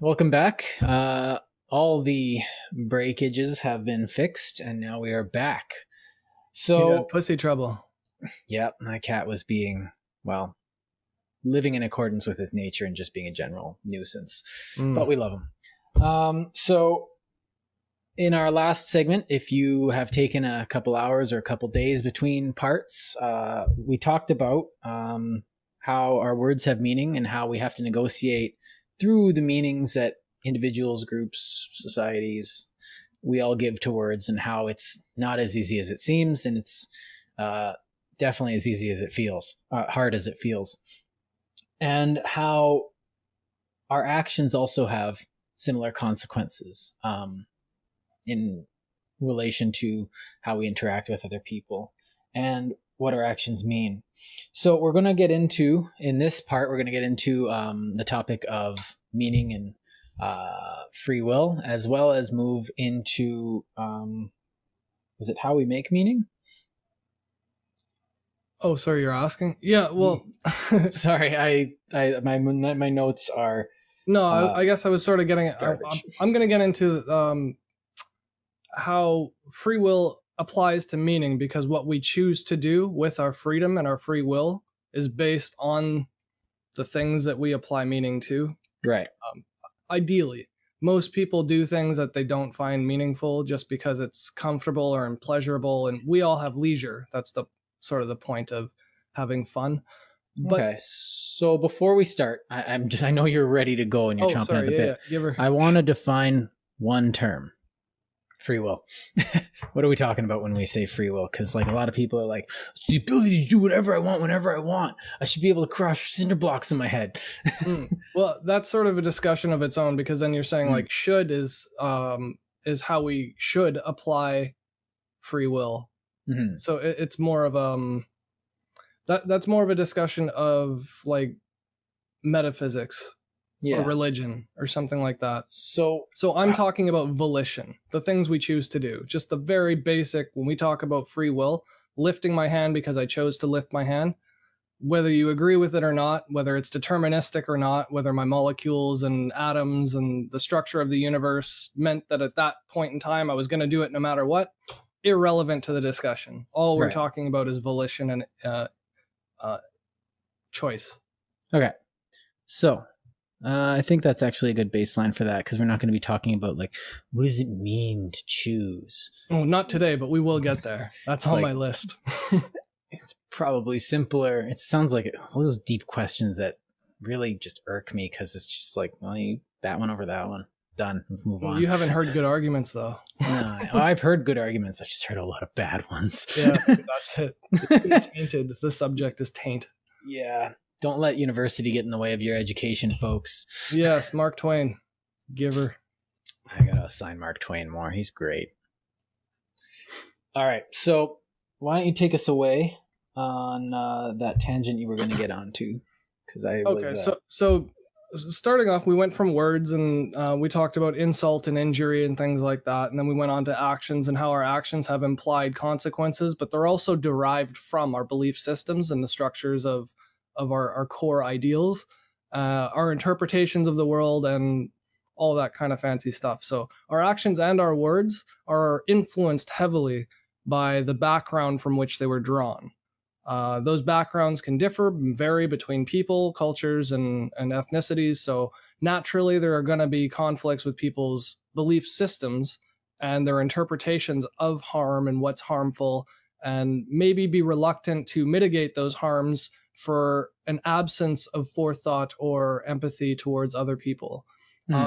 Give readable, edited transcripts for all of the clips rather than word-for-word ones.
Welcome back. All the breakages have been fixed, and now we are back. You got pussy trouble. Yeah, my cat was being, well, living in accordance with his nature and just being a general nuisance. But we love him. So in our last segment, if you have taken a couple hours or a couple days between parts, we talked about how our words have meaning and how we have to negotiate through the meanings that individuals, groups, societies, we all give to words, and how it's not as easy as it seems, and it's definitely as easy as it feels, hard as it feels. And how our actions also have similar consequences in relation to how we interact with other people and what our actions mean. So we're going to get into, in this part, we're going to get into the topic of meaning and free will, as well as move into, is it how we make meaning? Oh, sorry, you're asking? Yeah, well... Sorry, my notes are... No, I guess I was sort of getting... I'm going to get into how free will applies to meaning, because what we choose to do with our freedom and our free will is based on the things that we apply meaning to. Right. Ideally, most people do things that they don't find meaningful just because it's comfortable or pleasurable, and we all have leisure. That's the sort of the point of having fun. But, okay, so before we start, I know you're ready to go and you're chomping at the bit. Yeah. I want to define one term. Free will. What are we talking about when we say free will? Because like a lot of people are like, the ability to do whatever I want whenever I want. I should be able to crush cinder blocks in my head. Well, that's sort of a discussion of its own, because then you're saying like should is how we should apply free will. So it's more of that's more of a discussion of like metaphysics. Or religion or something like that. So I'm talking about volition, the things we choose to do, just the very basic. When we talk about free will, lifting my hand because I chose to lift my hand, whether you agree with it or not, whether it's deterministic or not, whether my molecules and atoms and the structure of the universe meant that at that point in time I was going to do it no matter what, irrelevant to the discussion. All we're talking about is volition and choice. Okay. So I think that's actually a good baseline for that, because we're not going to be talking about like, what does it mean to choose? Oh, not today, but we will get there. That's on my list. It's probably simpler. It sounds like all those deep questions that really just irk me, because it's just like, well, you that one over that one. Done. Let's move on. You haven't heard good arguments, though. No, I've heard good arguments. I've just heard a lot of bad ones. Yeah, that's it. It's tainted. The subject is taint. Yeah. Don't let university get in the way of your education, folks. Yes, Mark Twain. Giver. I gotta assign Mark Twain more. He's great. All right, so why don't you take us away on that tangent you were going to get onto? So starting off, we went from words and we talked about insult and injury and things like that, and then we went on to actions and how our actions have implied consequences, but they're also derived from our belief systems and the structures of our core ideals, our interpretations of the world, and all that kind of fancy stuff. So our actions and our words are influenced heavily by the background from which they were drawn. Those backgrounds can differ and vary between people, cultures, and ethnicities. So naturally, there are going to be conflicts with people's belief systems and their interpretations of harm and what's harmful, and maybe be reluctant to mitigate those harms for an absence of forethought or empathy towards other people.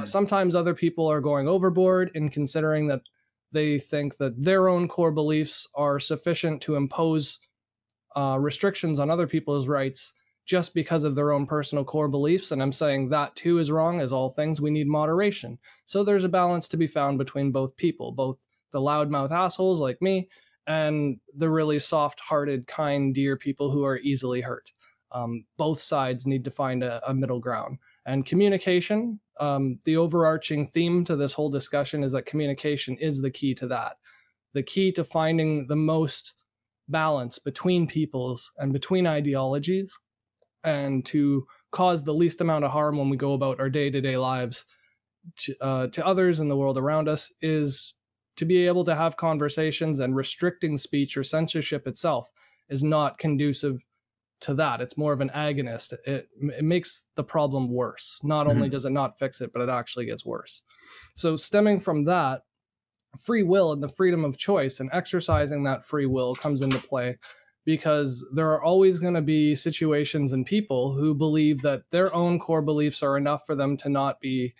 Sometimes other people are going overboard in considering that they think that their own core beliefs are sufficient to impose restrictions on other people's rights just because of their own personal core beliefs. And I'm saying that too is wrong. As all things, we need moderation. So there's a balance to be found between both people, both the loudmouth assholes like me and the really soft-hearted, kind, dear people who are easily hurt. Both sides need to find a middle ground. And communication, the overarching theme to this whole discussion is that communication is the key to that. The key to finding the most balance between peoples and between ideologies, and to cause the least amount of harm when we go about our day-to-day lives, to others in the world around us is to be able to have conversations, and restricting speech or censorship itself is not conducive to that. It's more of an agonist. It makes the problem worse. Not only does it not fix it, but it actually gets worse. So stemming from that, free will and the freedom of choice and exercising that free will comes into play, because there are always going to be situations and people who believe that their own core beliefs are enough for them to not be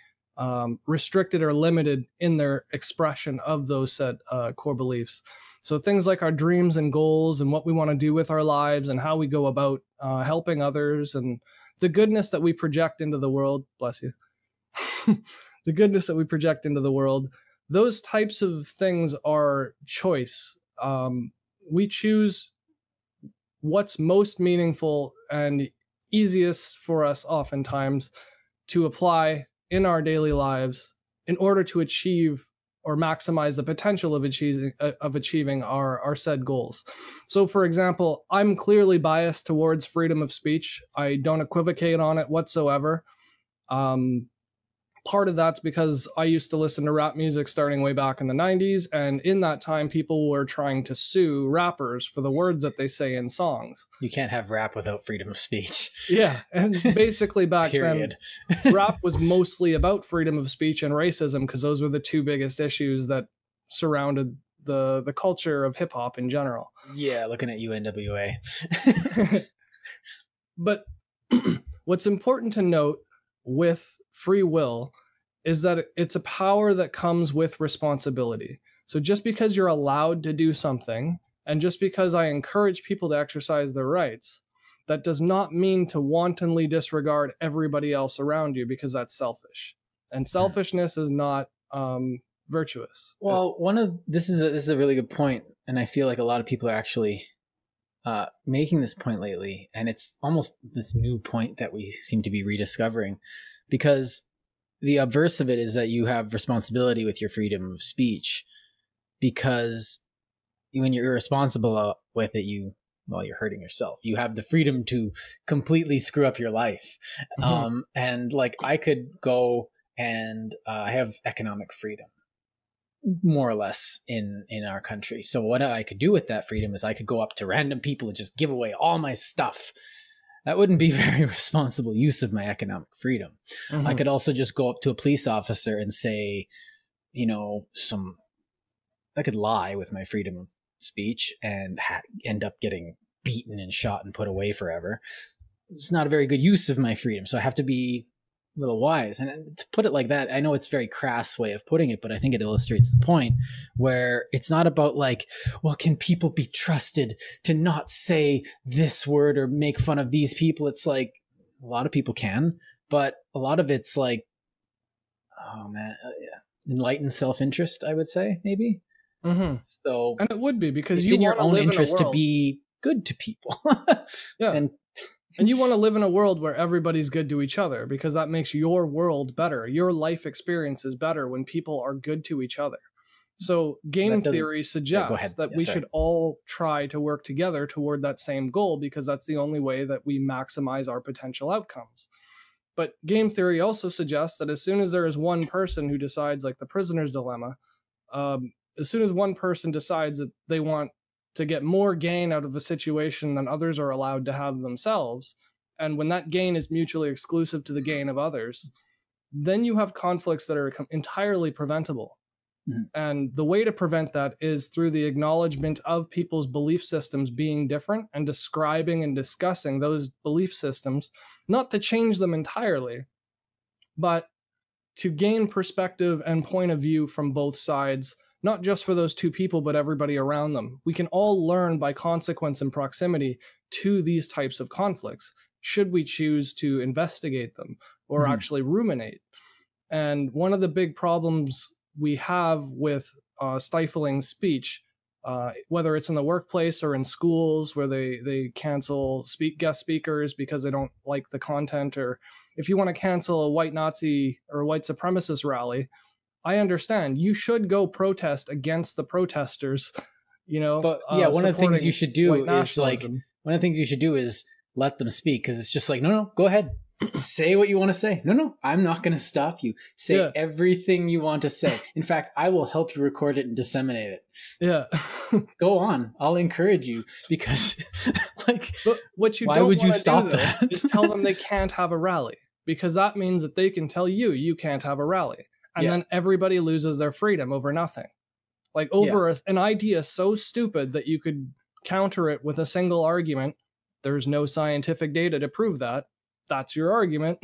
restricted or limited in their expression of those said core beliefs. So things like our dreams and goals and what we want to do with our lives and how we go about helping others and the goodness that we project into the world, bless you, the goodness that we project into the world, those types of things are choice. We choose what's most meaningful and easiest for us oftentimes to apply in our daily lives in order to achieve or maximize the potential of achieving our said goals. So for example, I'm clearly biased towards freedom of speech. I don't equivocate on it whatsoever. Part of that's because I used to listen to rap music starting way back in the 90s. And in that time, people were trying to sue rappers for the words that they say in songs. You can't have rap without freedom of speech. Yeah. And basically back then, rap was mostly about freedom of speech and racism, because those were the two biggest issues that surrounded the culture of hip hop in general. Yeah. Looking at you, NWA. But what's important to note with free will is that it's a power that comes with responsibility. So just because you're allowed to do something, and just because I encourage people to exercise their rights, that does not mean to wantonly disregard everybody else around you, because that's selfish. And selfishness is not virtuous. Well, this is a really good point, and I feel like a lot of people are actually making this point lately, and it's almost this new point that we seem to be rediscovering. Because the obverse of it is that you have responsibility with your freedom of speech, because when you're irresponsible with it, you're hurting yourself. You have the freedom to completely screw up your life. And like I could go and I have economic freedom, more or less, in our country. So what I could do with that freedom is I could go up to random people and just give away all my stuff. That wouldn't be very responsible use of my economic freedom. I could also just go up to a police officer and say, I could lie with my freedom of speech and end up getting beaten and shot and put away forever. It's not a very good use of my freedom. So I have to be a little wise. And to put it like that, I know it's a very crass way of putting it, but I think it illustrates the point, where it's not about like, well, can people be trusted to not say this word or make fun of these people? It's like, a lot of people can, but a lot of it's like, oh man, enlightened self-interest, I would say, maybe. So, and it would be because it's you in your own interest to be good to people. Yeah. And you want to live in a world where everybody's good to each other, because that makes your world better. Your life experience is better when people are good to each other. So game theory suggests that we should all try to work together toward that same goal, because that's the only way that we maximize our potential outcomes. But game theory also suggests that as soon as there is one person who decides, like the prisoner's dilemma, as soon as one person decides that they want to get more gain out of a situation than others are allowed to have themselves, and when that gain is mutually exclusive to the gain of others, then you have conflicts that are entirely preventable. And the way to prevent that is through the acknowledgement of people's belief systems being different, and describing and discussing those belief systems, not to change them entirely, but to gain perspective and point of view from both sides, not just for those two people, but everybody around them. We can all learn by consequence and proximity to these types of conflicts, should we choose to investigate them or actually ruminate. And one of the big problems we have with stifling speech, whether it's in the workplace or in schools where they cancel guest speakers because they don't like the content, or if you want to cancel a white Nazi or white supremacist rally, I understand you should go protest against the protesters, But one of the things you should do is let them speak, because it's just like, no, go ahead. Say what you want to say. No, I'm not going to stop you. Say everything you want to say. In fact, I will help you record it and disseminate it. Yeah. Go on. I'll encourage you because like, but what you why don't would you want to stop do, though, that? is tell them they can't have a rally, because that means that they can tell you can't have a rally. And then everybody loses their freedom over nothing. Like over an idea so stupid that you could counter it with a single argument. There's no scientific data to prove that. That's your argument.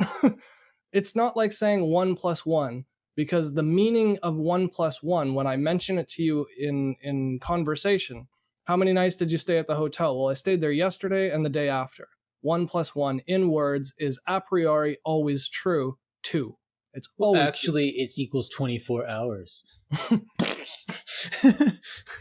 It's not like saying 1 + 1, because the meaning of 1 + 1, when I mention it to you in conversation, how many nights did you stay at the hotel? Well, I stayed there yesterday and the day after. 1 + 1 in words is a priori always true. 2. It's always actually it equals 24 hours.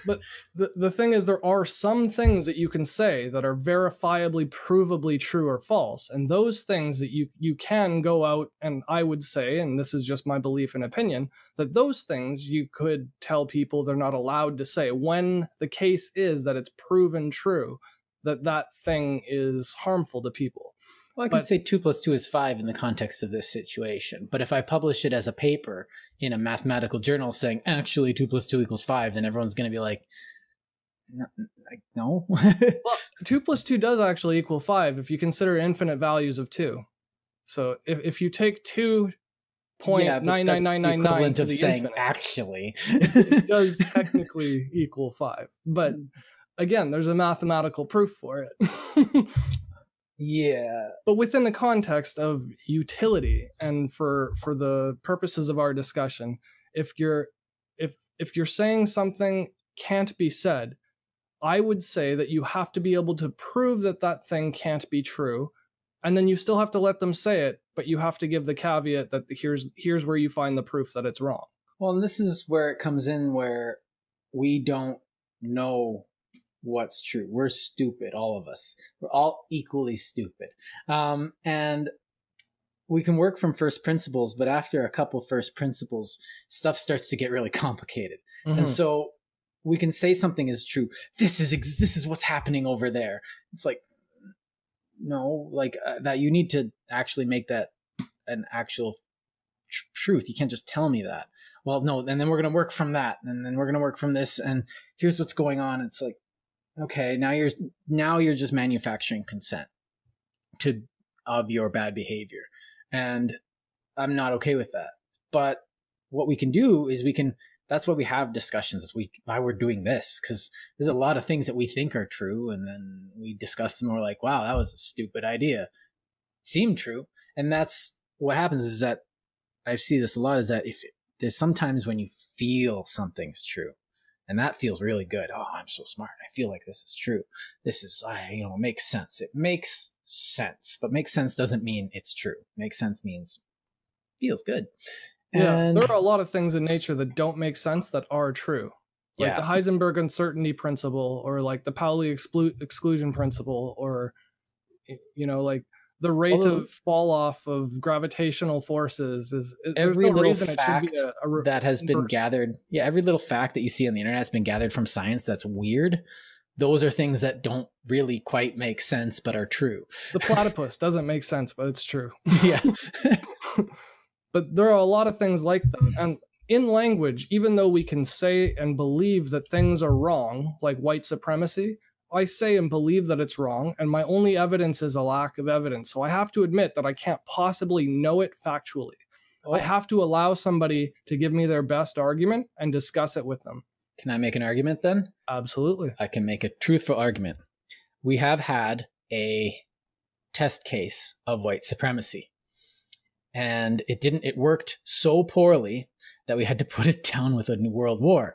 But the thing is, there are some things that you can say that are verifiably, provably true or false. And those things that you can go out, and I would say, and this is just my belief and opinion, that those things you could tell people they're not allowed to say when the case is that it's proven true, that thing is harmful to people. Well, I could say 2 + 2 is 5 in the context of this situation. But if I publish it as a paper in a mathematical journal saying, actually 2 + 2 = 5, then everyone's going to be like, no. Well, 2 + 2 does actually equal 5 if you consider infinite values of 2. So if you take 2.99999 equivalent to of the saying infinite, actually, it does technically equal 5. But again, there's a mathematical proof for it. Yeah. But within the context of utility and for the purposes of our discussion, if you're saying something can't be said, I would say that you have to be able to prove that thing can't be true, and then you still have to let them say it, but you have to give the caveat that here's where you find the proof that it's wrong. Well, and this is where it comes in, where we don't know what's true. We're stupid, all of us. We're all equally stupid. And we can work from first principles, but after a couple first principles, stuff starts to get really complicated. Mm-hmm. And so we can say something is true. This is what's happening over there. It's like, no, like that you need to actually make that an actual truth. You can't just tell me that. Well, no, and then we're going to work from that. And then we're going to work from this. And here's what's going on. It's like, okay, now you're just manufacturing consent of your bad behavior. And I'm not okay with that. But what we can do is that's why we have discussions. Why we're doing this, because there's a lot of things that we think are true, and then we discuss them and we're like, wow, that was a stupid idea. Seemed true. And that's what happens, is that I see this a lot, is that if there's sometimes when you feel something's true, and that feels really good. Oh, I'm so smart. I feel like this is true. This is, it makes sense. It makes sense, but makes sense doesn't mean it's true. Makes sense means feels good. Yeah, there are a lot of things in nature that don't make sense that are true. Like the Heisenberg uncertainty principle, or like the Pauli exclusion principle, or, like the rate of fall off of gravitational forces is every little fact that has been gathered. Yeah, every little fact that you see on the internet has been gathered from science that's weird. Those are things that don't really quite make sense, but are true. The platypus doesn't make sense, but it's true. Yeah. But there are a lot of things like that. And in language, even though we can say and believe that things are wrong, like white supremacy, I say and believe that it's wrong, and my only evidence is a lack of evidence. So I have to admit that I can't possibly know it factually. Oh. I have to allow somebody to give me their best argument and discuss it with them. Can I make an argument then? Absolutely. I can make a truthful argument. We have had a test case of white supremacy, and it worked so poorly that we had to put it down with a new world war.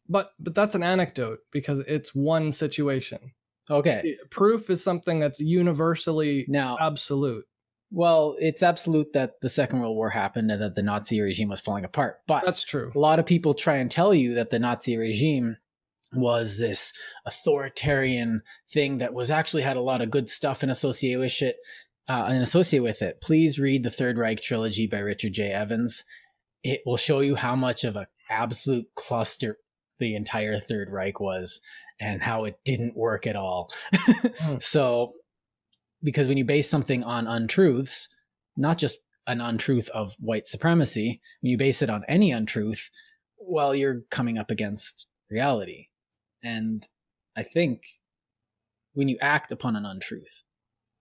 But that's an anecdote, because it's one situation. Okay. Proof is something that's universally absolute. Well, it's absolute that the Second World War happened and that the Nazi regime was falling apart. But that's true. A lot of people try and tell you that the Nazi regime was this authoritarian thing that was actually had a lot of good stuff and associate with it. Please read the Third Reich trilogy by Richard J. Evans. It will show you how much of an absolute cluster the entire Third Reich was, and how it didn't work at all. So because when you base something on untruths, not just an untruth of white supremacy, when you base it on any untruth, well, you're coming up against reality. And I think when you act upon an untruth,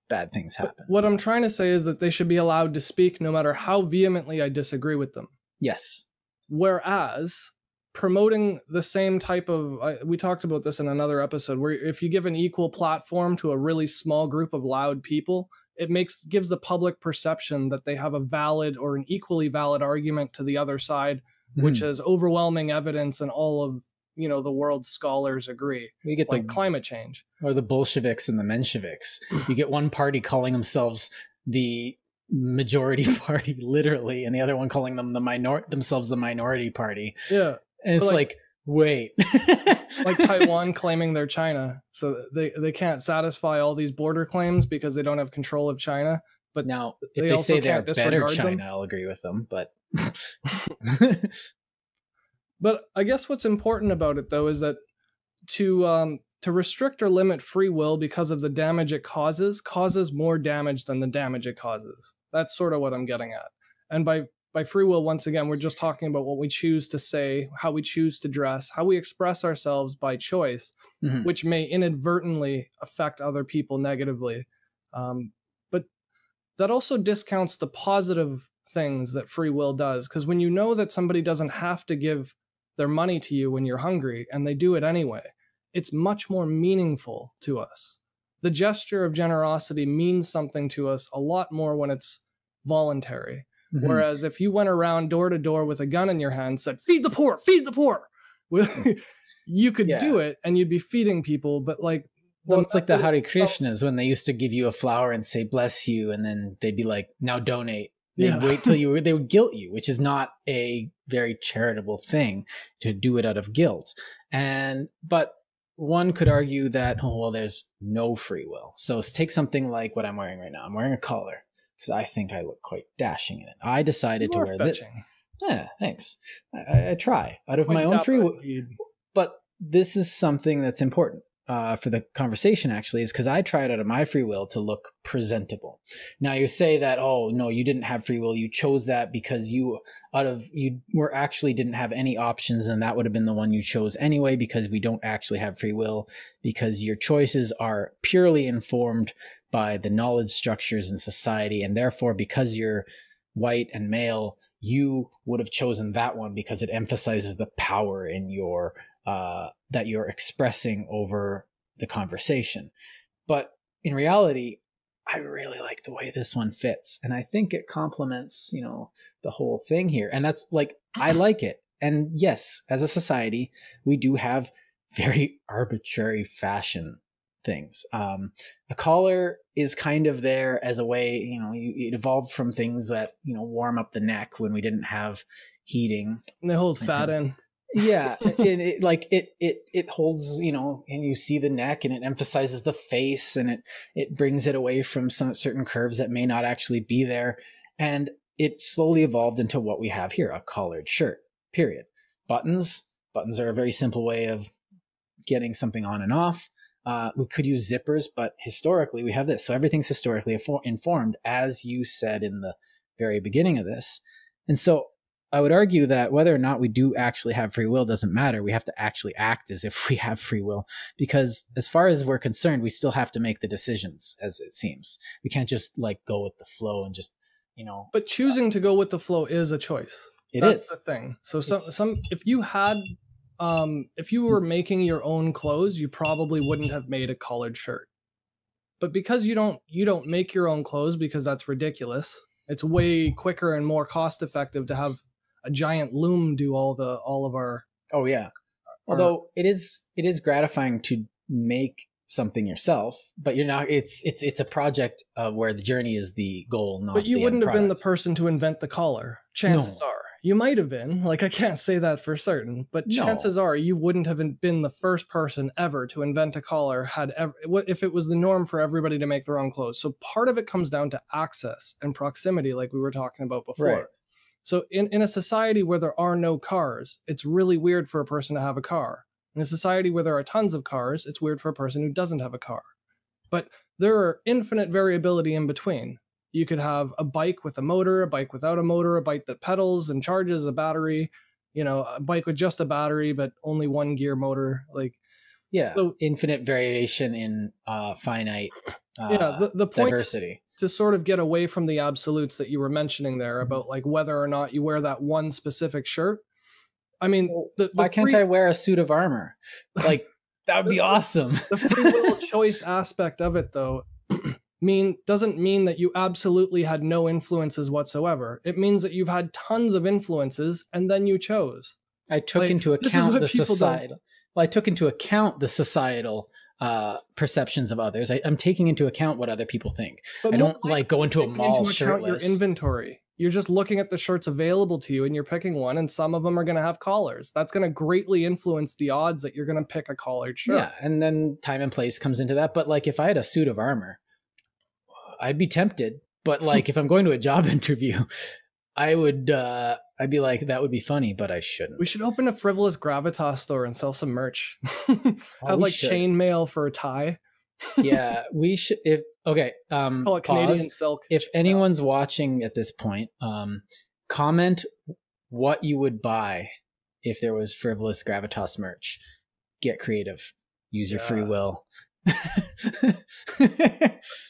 bad things happen. But what I'm trying to say is that they should be allowed to speak no matter how vehemently I disagree with them. Yes. Whereas promoting the same type of, we talked about this in another episode, where if you give an equal platform to a really small group of loud people, it gives the public perception that they have a valid or an equally valid argument to the other side, which is overwhelming evidence, and all of the world's scholars agree. We get like climate change, or the Bolsheviks and the Mensheviks. You get one party calling themselves the majority party, literally, and the other one calling them themselves the minority party. Yeah, and it's like wait, like Taiwan claiming they're China, so they can't satisfy all these border claims because they don't have control of China. But now, if they say they're better China, I'll agree with them. But but I guess what's important about it, though, is that to restrict or limit free will because of the damage it causes more damage than the damage it causes. That's sort of what I'm getting at. And by free will, once again, we're just talking about what we choose to say, how we choose to dress, how we express ourselves by choice, which may inadvertently affect other people negatively. But that also discounts the positive things that free will does, because when you know that somebody doesn't have to give their money to you when you're hungry and they do it anyway, it's much more meaningful to us. The gesture of generosity means something to us a lot more when it's voluntary. Whereas if you went around door to door with a gun in your hand, said, feed the poor, you could do it and you'd be feeding people. But it's like the Hare Krishnas when they used to give you a flower and say, bless you. And then they'd be like, now donate. They'd wait till they would guilt you, which is not a very charitable thing to do it out of guilt. But one could argue that, there's no free will. So take something like what I'm wearing right now. I'm wearing a collar because I think I look quite dashing in it. I decided to wear this. Yeah, thanks. I try out of my own free will. But this is something that's important for the conversation, actually, is because I tried out of my free will to look presentable. Now you say that, oh no, you didn't have free will. You chose that because you didn't have any options, and that would have been the one you chose anyway, because we don't actually have free will, because your choices are purely informed by the knowledge structures in society, and therefore because you're white and male, you would have chosen that one because it emphasizes the power in your that you're expressing over the conversation. But in reality, I really like the way this one fits, and I think it complements, the whole thing here. And that's I like it. And yes, as a society, we do have very arbitrary fashion things. A collar is kind of there as a way, it evolved from things that, warm up the neck when we didn't have heating. And they hold fat in. Yeah, it holds, and you see the neck, and it emphasizes the face, and it brings it away from some certain curves that may not actually be there. And it slowly evolved into what we have here, a collared shirt, period. Buttons are a very simple way of getting something on and off. We could use zippers, but historically we have this. So everything's historically informed, as you said in the very beginning of this. And so I would argue that whether or not we do actually have free will doesn't matter. We have to actually act as if we have free will, because as far as we're concerned, we still have to make the decisions, as it seems. We can't just go with the flow and just, But choosing to go with the flow is a choice. That's the thing. So if you were making your own clothes, you probably wouldn't have made a collared shirt. But because you don't make your own clothes, because that's ridiculous. It's way quicker and more cost effective to have a giant loom do all of our. Oh yeah. Although it is gratifying to make something yourself, but you're not. It's a project where the journey is the goal, not. But you wouldn't have been the person to invent the collar. Chances are you might have been. I can't say that for certain, but chances are you wouldn't have been the first person ever to invent a collar if it was the norm for everybody to make their own clothes. So part of it comes down to access and proximity, like we were talking about before. Right. So in a society where there are no cars, it's really weird for a person to have a car. In a society where there are tons of cars, it's weird for a person who doesn't have a car. but there are infinite variability in between. You could have a bike with a motor, a bike without a motor, a bike that pedals and charges a battery, a bike with just a battery, but only one gear motor. So infinite variation in finite the point diversity. To sort of get away from the absolutes that you were mentioning there about like whether or not you wear that one specific shirt. I mean, why can't I wear a suit of armor? Like, that would be awesome. The free will choice aspect of it, though, doesn't mean that you absolutely had no influences whatsoever. It means that you've had tons of influences and then you chose. I took into account the societal. Well, I took into account the societal perceptions of others. I'm taking into account what other people think. But I don't go into a mall shirtless. Your inventory. You're just looking at the shirts available to you and you're picking one, and some of them are going to have collars. That's going to greatly influence the odds that you're going to pick a collared shirt. Yeah, and then time and place comes into that. But like, if I had a suit of armor, I'd be tempted. But like, if I'm going to a job interview, I'd be like, that would be funny, but I shouldn't. We should open a Frivolous Gravitas store and sell some merch. Have chainmail for a tie. Yeah, we should. Call it Canadian silk. If anyone's watching at this point, comment what you would buy if there was Frivolous Gravitas merch. Get creative. Use your free will.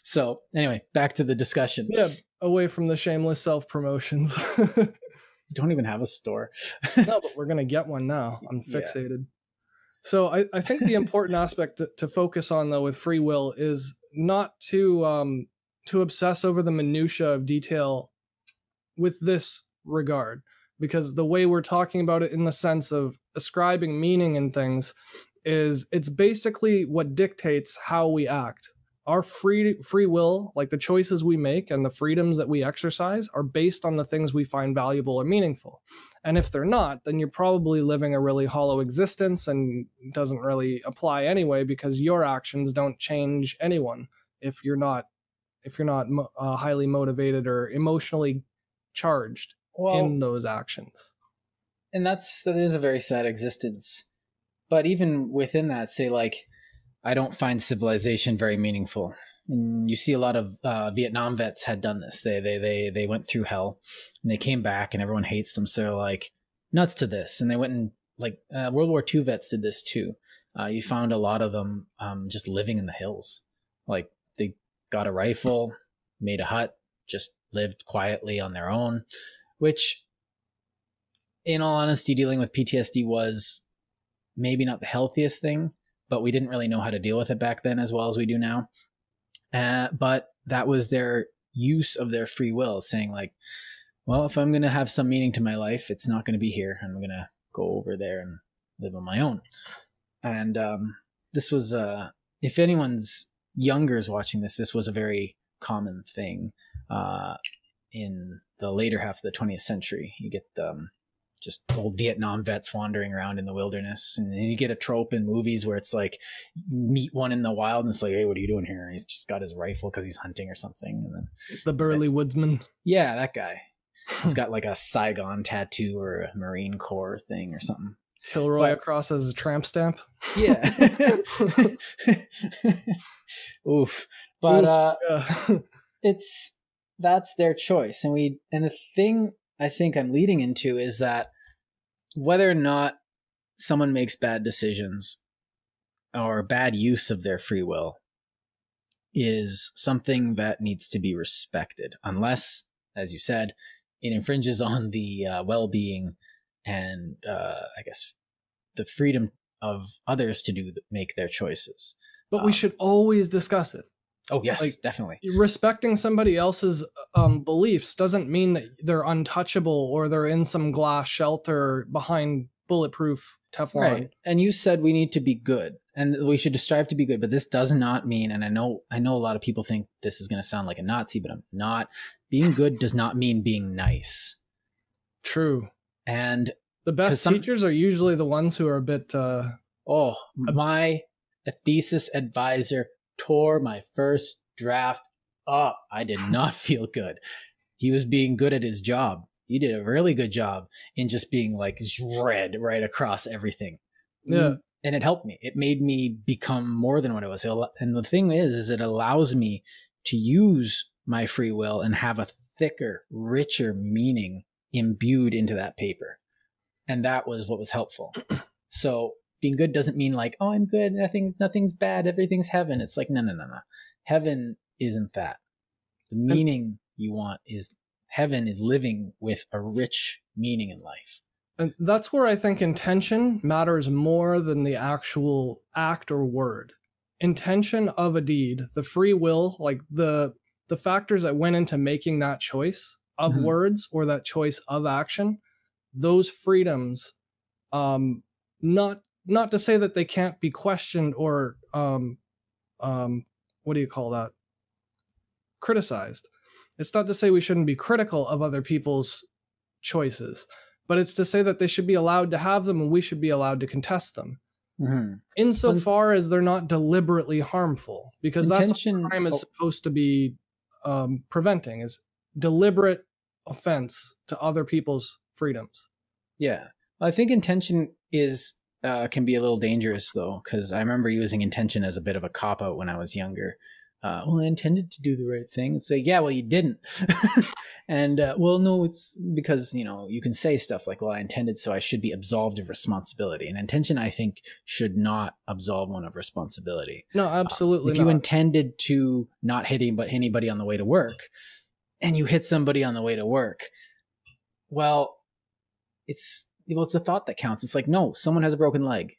So anyway, back to the discussion. Yeah, away from the shameless self-promotions. You don't even have a store. No, but we're going to get one now. I'm fixated. Yeah. So I think the important aspect to focus on, though, with free will is not to obsess over the minutia of detail with this regard, because the way we're talking about it in the sense of ascribing meaning in things is it's basically what dictates how we act. Our free will, like the choices we make and the freedoms that we exercise, are based on the things we find valuable or meaningful. And if they're not, then you're probably living a really hollow existence and it doesn't really apply anyway, because your actions don't change anyone if you're not highly motivated or emotionally charged in those actions. And that is a very sad existence. But even within that, say like, I don't find civilization very meaningful. And you see a lot of Vietnam vets had done this. They went through hell and they came back and everyone hates them. So they're like, nuts to this. And they went and World War II vets did this too. You found a lot of them just living in the hills. Like they got a rifle, made a hut, just lived quietly on their own, which in all honesty, dealing with PTSD was maybe not the healthiest thing, but we didn't really know how to deal with it back then as well as we do now. But that was their use of their free will, saying like, well, if I'm going to have some meaning to my life, it's not going to be here. I'm going to go over there and live on my own. And this was, if anyone's younger is watching this was a very common thing in the later half of the 20th century. You get just old Vietnam vets wandering around in the wilderness. And then you get a trope in movies where it's like, you meet one in the wild and it's like, hey, what are you doing here? And he's just got his rifle because he's hunting or something. And then the burly woodsman. Yeah, that guy. He's got like a Saigon tattoo or a Marine Corps thing or something. Kilroy across as a tramp stamp. Yeah. Oof. But that's their choice. And the thing I think I'm leading into is that whether or not someone makes bad decisions or bad use of their free will is something that needs to be respected, unless, as you said, it infringes on the well-being and I guess the freedom of others to make their choices. But we should always discuss it. Oh, yes, definitely. Respecting somebody else's beliefs doesn't mean that they're untouchable or they're in some glass shelter behind bulletproof Teflon. Right. And you said we need to be good and we should strive to be good, but this does not mean, and I know a lot of people think this is going to sound like a Nazi, but I'm not. Being good does not mean being nice. True. And the best teachers are usually the ones who are a bit... my thesis advisor tore my first draft up. I did not feel good. He was being good at his job. He did a really good job in just being like red right across everything. Yeah. and it helped me. It made me become more than what I was. And the thing is it allows me to use my free will and have a thicker, richer meaning imbued into that paper. And that was what was helpful. So being good doesn't mean like, oh, I'm good, nothing's bad, everything's heaven. It's like, no. Heaven isn't that. The meaning you want is heaven is living with a rich meaning in life. And that's where I think intention matters more than the actual act or word. Intention of a deed, the free will, like the factors that went into making that choice of words or that choice of action, those freedoms, not to say that they can't be questioned or what do you call that? Criticized. It's not to say we shouldn't be critical of other people's choices, but it's to say that they should be allowed to have them and we should be allowed to contest them. Insofar as they're not deliberately harmful, because that's what crime is supposed to be preventing, is deliberate offense to other people's freedoms. Yeah. I think intention is can be a little dangerous though, because I remember using intention as a bit of a cop-out when I was younger. Well, I intended to do the right thing. It's like, yeah, well, you didn't. And, well, no, it's because, you can say stuff like, well, I intended, so I should be absolved of responsibility. And intention, I think, should not absolve one of responsibility. No, absolutely not. If you intended to not hit anybody on the way to work, and you hit somebody on the way to work, well, it's a thought that counts. It's like, no, someone has a broken leg,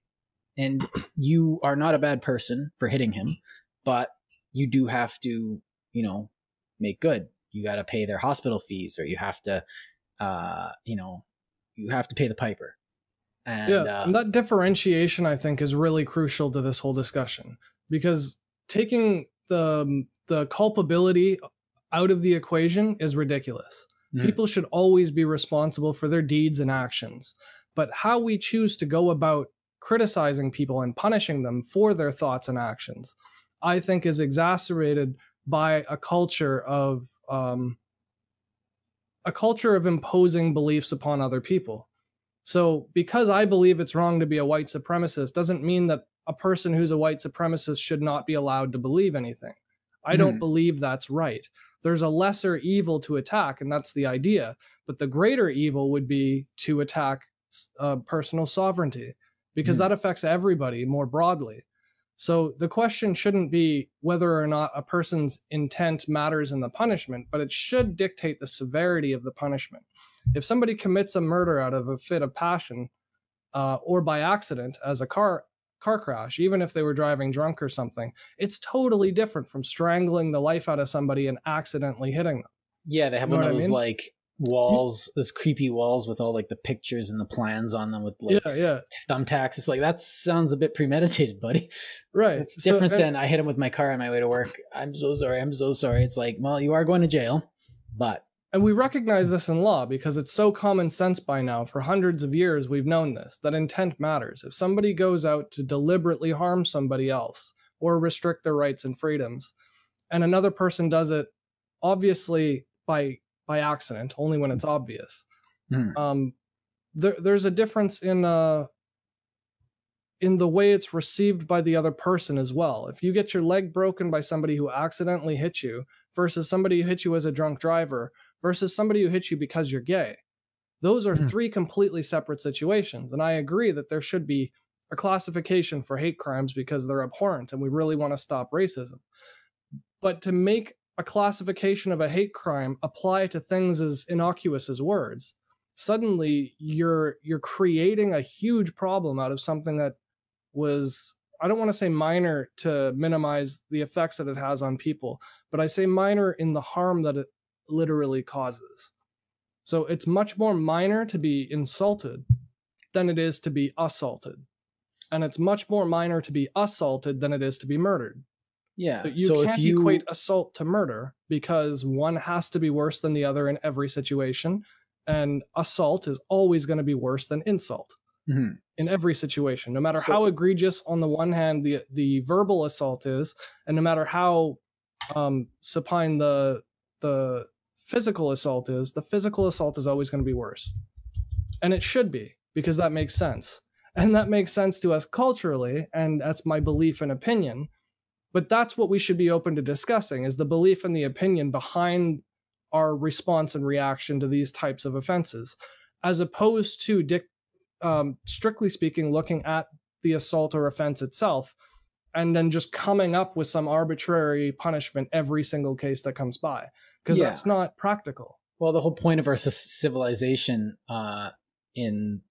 and you are not a bad person for hitting him, but you do have to, make good. You got to pay their hospital fees, or you have to, you have to pay the piper. And, and that differentiation, I think, is really crucial to this whole discussion, because taking the culpability out of the equation is ridiculous. People should always be responsible for their deeds and actions, but how we choose to go about criticizing people and punishing them for their thoughts and actions, I think, is exacerbated by a culture of imposing beliefs upon other people. So because I believe it's wrong to be a white supremacist doesn't mean that a person who's a white supremacist should not be allowed to believe anything. I don't believe that's right. There's a lesser evil to attack, and that's the idea. But the greater evil would be to attack personal sovereignty, because that affects everybody more broadly. So the question shouldn't be whether or not a person's intent matters in the punishment, but it should dictate the severity of the punishment. If somebody commits a murder out of a fit of passion, or by accident as a car crash, even if they were driving drunk or something, it's totally different from strangling the life out of somebody and accidentally hitting them. Yeah, they have one of those like walls, those creepy walls with all like the pictures and the plans on them with like thumbtacks. It's like, that sounds a bit premeditated, buddy. Right. It's different than I hit him with my car on my way to work. I'm so sorry. It's like, well, you are going to jail, but. And we recognize this in law because it's so common sense by now. For hundreds of years, we've known this, that intent matters. If somebody goes out to deliberately harm somebody else or restrict their rights and freedoms, and another person does it obviously by accident, only when it's obvious, there's a difference in the way it's received by the other person as well. If you get your leg broken by somebody who accidentally hit you versus somebody who hit you as a drunk driver versus somebody who hit you because you're gay, those are three completely separate situations. And I agree that there should be a classification for hate crimes because they're abhorrent and we really want to stop racism. But to make a classification of a hate crime apply to things as innocuous as words, suddenly you're creating a huge problem out of something that was, I don't want to say minor to minimize the effects that it has on people, but I say minor in the harm that it literally causes. So it's much more minor to be insulted than it is to be assaulted. And it's much more minor to be assaulted than it is to be murdered. Yeah. So you can't equate assault to murder because one has to be worse than the other in every situation. And assault is always going to be worse than insult in every situation, no matter how egregious on the one hand the verbal assault is, and no matter how supine the physical assault is, the physical assault is always going to be worse. And it should be, because that makes sense. And that makes sense to us culturally, and that's my belief and opinion. But that's what we should be open to discussing, is the belief and the opinion behind our response and reaction to these types of offenses, as opposed to, strictly speaking, looking at the assault or offense itself and then just coming up with some arbitrary punishment every single case that comes by, because that's not practical. Well, the whole point of our civilization in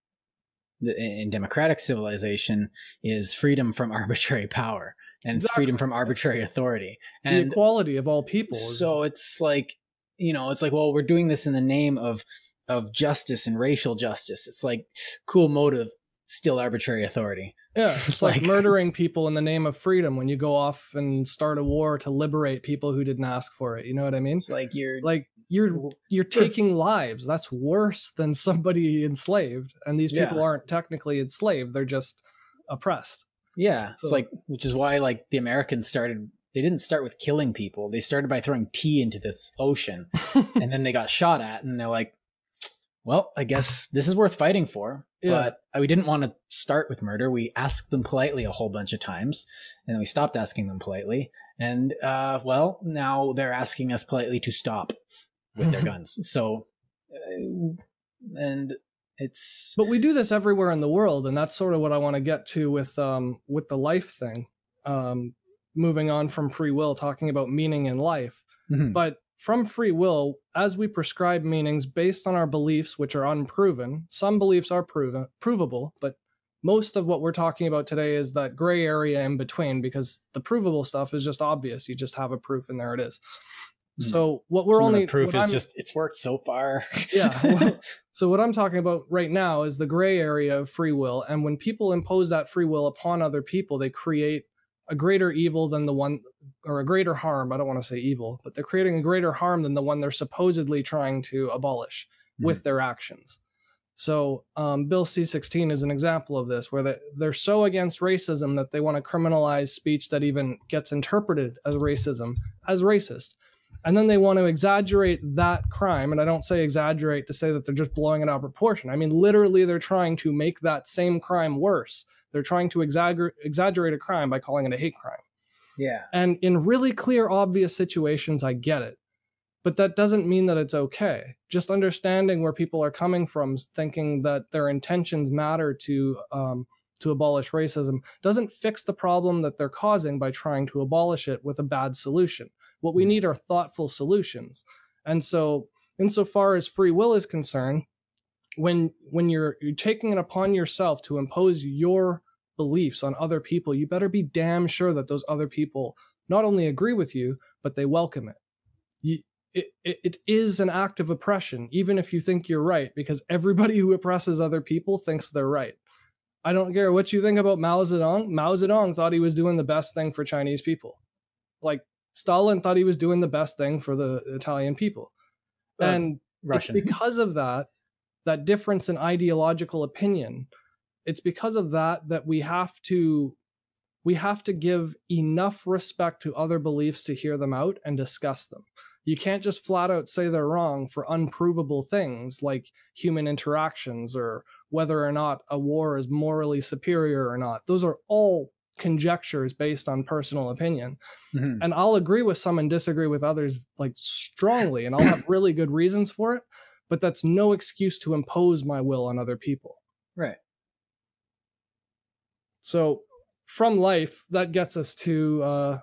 democratic civilization is freedom from arbitrary power and freedom from arbitrary authority and the equality of all people. So it's like, well, we're doing this in the name of justice and racial justice. It's like, cool motive, still arbitrary authority. Yeah, it's like murdering people in the name of freedom when you go off and start a war to liberate people who didn't ask for it. You know what I mean? It's like you're taking lives. That's worse than somebody enslaved. And these people aren't technically enslaved. They're just oppressed. Yeah. So, it's like, which is why like the Americans they didn't start with killing people. They started by throwing tea into this ocean and then they got shot at and they're like, well, I guess this is worth fighting for. Yeah. But we didn't want to start with murder. We asked them politely a whole bunch of times, and then we stopped asking them politely. And, well, now they're asking us politely to stop with their guns. So, and it's... But we do this everywhere in the world, and that's sort of what I want to get to with the life thing. Moving on from free will, talking about meaning in life. Mm-hmm. But from free will, as we prescribe meanings based on our beliefs, which are unproven, some beliefs are provable, but most of what we're talking about today is that gray area in between, because the provable stuff is just obvious. You just have a proof and there it is. So what we're only... proof is just, it's worked so far. Yeah. So what I'm talking about right now is the gray area of free will. And when people impose that free will upon other people, they create a greater evil than the one, or a greater harm. I don't want to say evil, but they're creating a greater harm than the one they're supposedly trying to abolish with their actions. So Bill C-16 is an example of this, where they're so against racism that they want to criminalize speech that even gets interpreted as racism as racist. And then they want to exaggerate that crime. And I don't say exaggerate to say that they're just blowing it out of proportion. I mean, literally, they're trying to make that same crime worse. They're trying to exaggerate a crime by calling it a hate crime. Yeah. And in really clear, obvious situations, I get it. But that doesn't mean that it's okay. Just understanding where people are coming from, thinking that their intentions matter to abolish racism, doesn't fix the problem that they're causing by trying to abolish it with a bad solution. What we need are thoughtful solutions. And so, insofar as free will is concerned, when you're taking it upon yourself to impose your beliefs on other people, you better be damn sure that those other people not only agree with you, but they welcome it. It is an act of oppression, even if you think you're right, because everybody who oppresses other people thinks they're right. I don't care what you think about Mao Zedong. Mao Zedong thought he was doing the best thing for Chinese people. Like, Stalin thought he was doing the best thing for the Italian people. And Russian. It's because of that difference in ideological opinion, it's because of that we have to give enough respect to other beliefs to hear them out and discuss them. You can't just flat out say they're wrong for unprovable things like human interactions or whether or not a war is morally superior or not. Those are all conjectures based on personal opinion. Mm-hmm. And I'll agree with some and disagree with others like strongly, and I'll have really good reasons for it, but that's no excuse to impose my will on other people. Right. So from life, that gets us to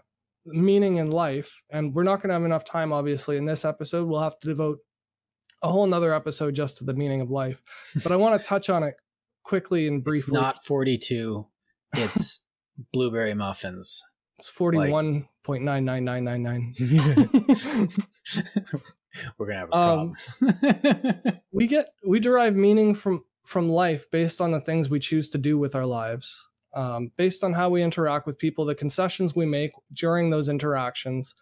meaning in life. And we're not going to have enough time, obviously, in this episode. We'll have to devote a whole nother episode just to the meaning of life. But I want to touch on it quickly and briefly. It's not 42. It's blueberry muffins. It's 41.99999. We're going to have a problem. We derive meaning from life based on the things we choose to do with our lives. Based on how we interact with people, the concessions we make during those interactions.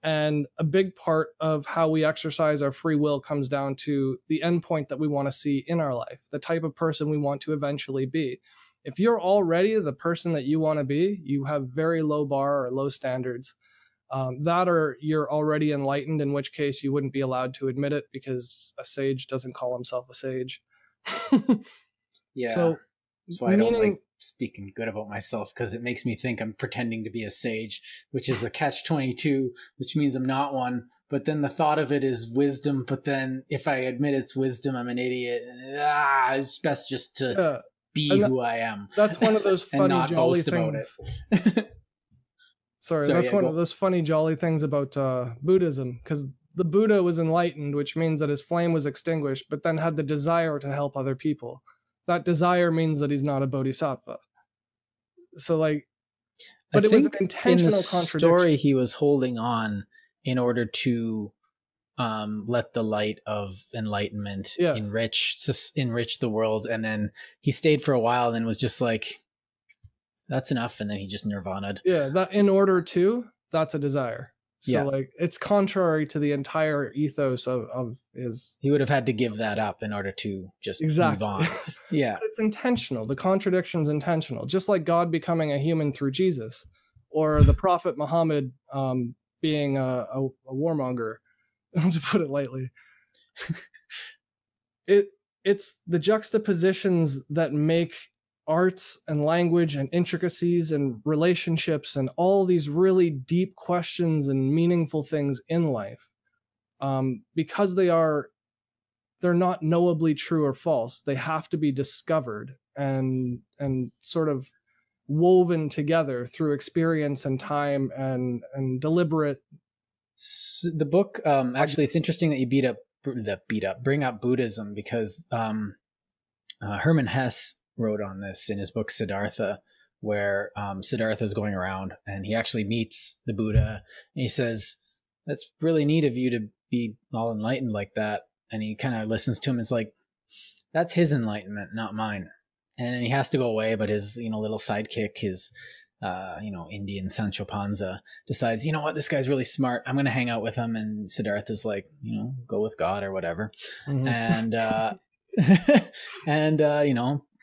And a big part of how we exercise our free will comes down to the endpoint that we want to see in our life, the type of person we want to eventually be. If you're already the person that you want to be, you have very low bar or low standards. That or you're already enlightened, in which case you wouldn't be allowed to admit it because a sage doesn't call himself a sage. Yeah. So So I don't like speaking good about myself because it makes me think I'm pretending to be a sage, which is a catch-22, which means I'm not one. But then the thought of it is wisdom. But then if I admit it's wisdom, I'm an idiot. It's best just to be who I am. That's one of those funny, jolly things. Sorry, that's one of those funny, jolly things about Buddhism, because the Buddha was enlightened, which means that his flame was extinguished, but then had the desire to help other people. That desire means that he's not a bodhisattva. So, like, but it was an intentional contradiction. Story he was holding on in order to let the light of enlightenment enrich the world, and then he stayed for a while, and then was just like, "That's enough," and then he just nirvana'd. Yeah, that in order to, that's a desire. So like it's contrary to the entire ethos of his. He would have had to give that up in order to just move on. Yeah. But it's intentional. The contradiction's intentional. Just like God becoming a human through Jesus, or the Prophet Muhammad being a warmonger, to put it lightly. It's the juxtapositions that make arts and language and intricacies and relationships and all these really deep questions and meaningful things in life, because they're not knowably true or false. They have to be discovered and sort of woven together through experience and time and deliberate. The book, actually, it's interesting that you bring up Buddhism, because Hermann Hesse wrote on this in his book Siddhartha, where Siddhartha is going around and he actually meets the Buddha, and he says, "That's really neat of you to be all enlightened like that." And he kind of listens to him. It's like, that's his enlightenment, not mine. And he has to go away, but his little sidekick, his Indian Sancho Panza, decides, you know what, this guy's really smart, I'm gonna hang out with him. And Siddhartha's like, go with God or whatever. And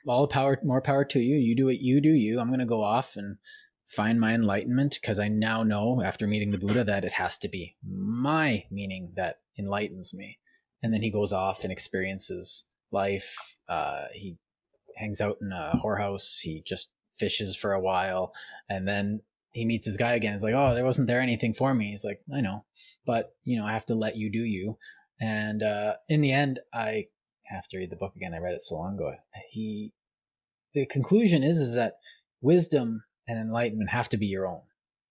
all power, more power to you. You do what you do. I'm going to go off and find my enlightenment, because I now know, after meeting the Buddha, that it has to be my meaning that enlightens me. And then he goes off and experiences life. He hangs out in a whorehouse. He just fishes for a while. And then he meets his guy again. He's like, "Oh, there wasn't anything for me." He's like, "I know, but I have to let you do you." And in the end, I have to read the book again. I read it so long ago. The conclusion is that wisdom and enlightenment have to be your own.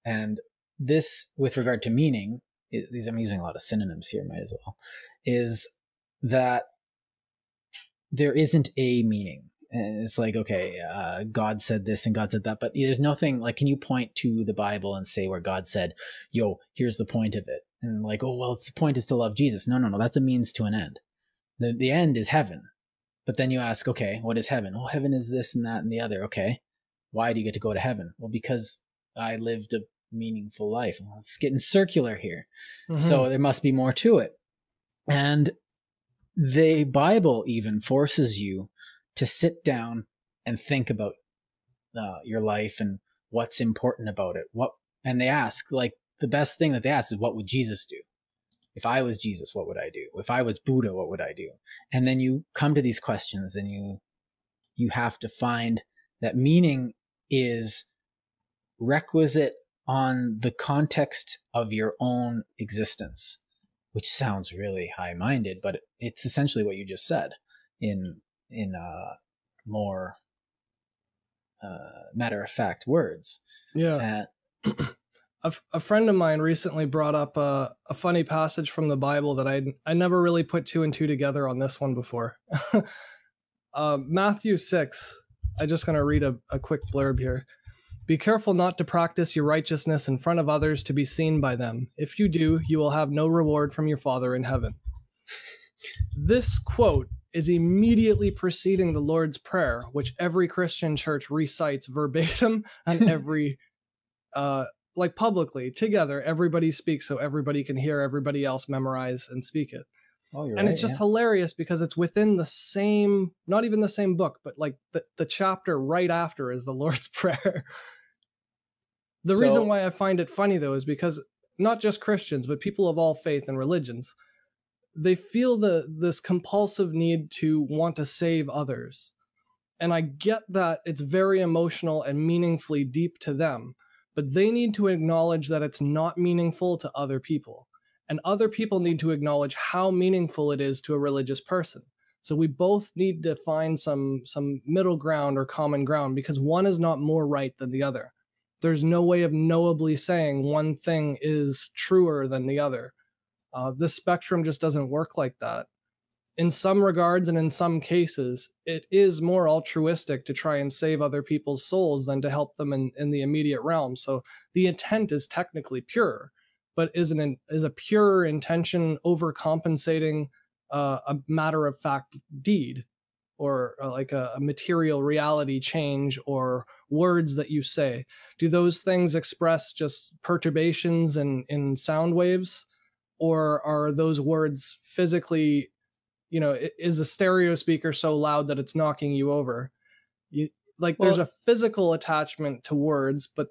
And this, with regard to meaning, I'm using a lot of synonyms here, might as well, is that there isn't a meaning. And it's like, okay, God said this and God said that, but there's nothing like, can you point to the Bible and say where God said, "Yo, here's the point of it"? And like, "Oh, well, the point is to love Jesus." No, that's a means to an end. The end is heaven. But then you ask, okay, what is heaven? Oh, heaven is this and that and the other. Okay, why do you get to go to heaven? Well, because I lived a meaningful life. Well, it's getting circular here. So there must be more to it. And the Bible even forces you to sit down and think about your life and what's important about it. And they ask, like, the best thing that they ask is, what would Jesus do? If I was Jesus, what would I do? If I was Buddha, what would I do? And then you come to these questions, and you have to find that meaning is requisite on the context of your own existence, which sounds really high-minded, but it's essentially what you just said in more matter-of-fact words. Yeah. A friend of mine recently brought up a funny passage from the Bible that I never really put two and two together on this one before. Matthew 6, I'm just going to read a quick blurb here. "Be careful not to practice your righteousness in front of others to be seen by them. If you do, you will have no reward from your Father in heaven." This quote is immediately preceding the Lord's Prayer, which every Christian church recites verbatim, and every like publicly together, everybody speaks so everybody can hear everybody else memorize and speak it. Oh, you're and right, it's just hilarious because it's within the same, not even the same book, but like the chapter right after is the Lord's Prayer. The reason why I find it funny, though, is because not just Christians, but people of all faith and religions, they feel this compulsive need to want to save others. And I get that it's very emotional and meaningfully deep to them, but they need to acknowledge that it's not meaningful to other people. And other people need to acknowledge how meaningful it is to a religious person. So we both need to find some middle ground or common ground, because one is not more right than the other. There's no way of knowably saying one thing is truer than the other. This spectrum just doesn't work like that. In some regards and in some cases, it is more altruistic to try and save other people's souls than to help them in the immediate realm. So the intent is technically pure, but is a pure intention overcompensating a matter-of-fact deed, or like a material reality change, or words that you say? Do those things express just perturbations in sound waves? Or are those words physically, is a stereo speaker so loud that it's knocking you over? There's a physical attachment to words, but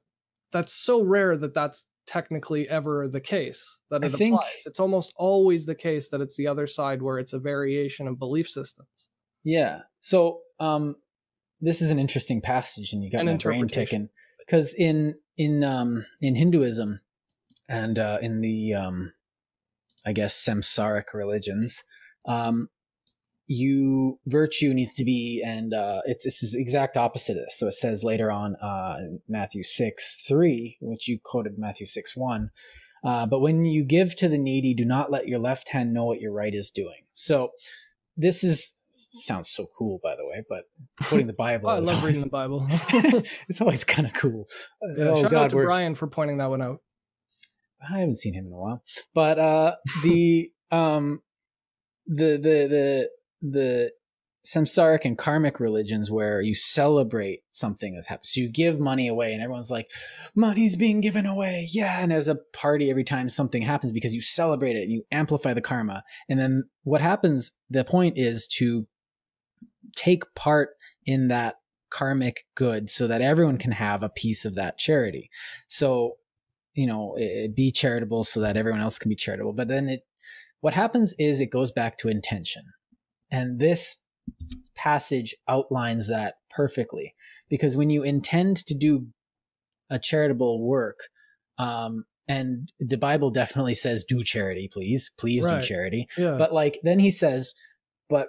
that's so rare that that's technically ever the case that it applies. It's almost always the case that it's the other side where it's a variation of belief systems. Yeah. So this is an interesting passage, and you got my brain ticking, because in Hinduism and in the I guess samsaric religions, virtue needs to be, and it's the exact opposite of this. So it says later on, Matthew 6:3, which you quoted, Matthew 6:1, but when you give to the needy, do not let your left hand know what your right is doing. So this sounds so cool, by the way, but quoting the Bible. I love reading the Bible. It's always kind of cool. Shout out to Brian for pointing that one out. I haven't seen him in a while, but the samsaric and karmic religions, where you celebrate something that's happened. So you give money away, and everyone's like, money's being given away. Yeah. And there's a party every time something happens, because you celebrate it and you amplify the karma. And then what happens, the point is to take part in that karmic good so that everyone can have a piece of that charity. So, be charitable so that everyone else can be charitable. But then what happens is it goes back to intention. And this passage outlines that perfectly, because when you intend to do a charitable work, and the Bible definitely says, do charity, please right. Do charity. Yeah. But then he says, but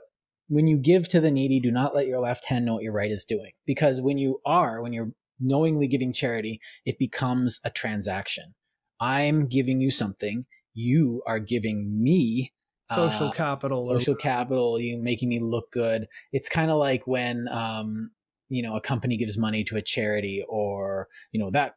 when you give to the needy, do not let your left hand know what your right is doing. Because when you're knowingly giving charity, it becomes a transaction. I'm giving you something. You are giving me social capital. You making me look good. It's kind of like when, a company gives money to a charity, or, that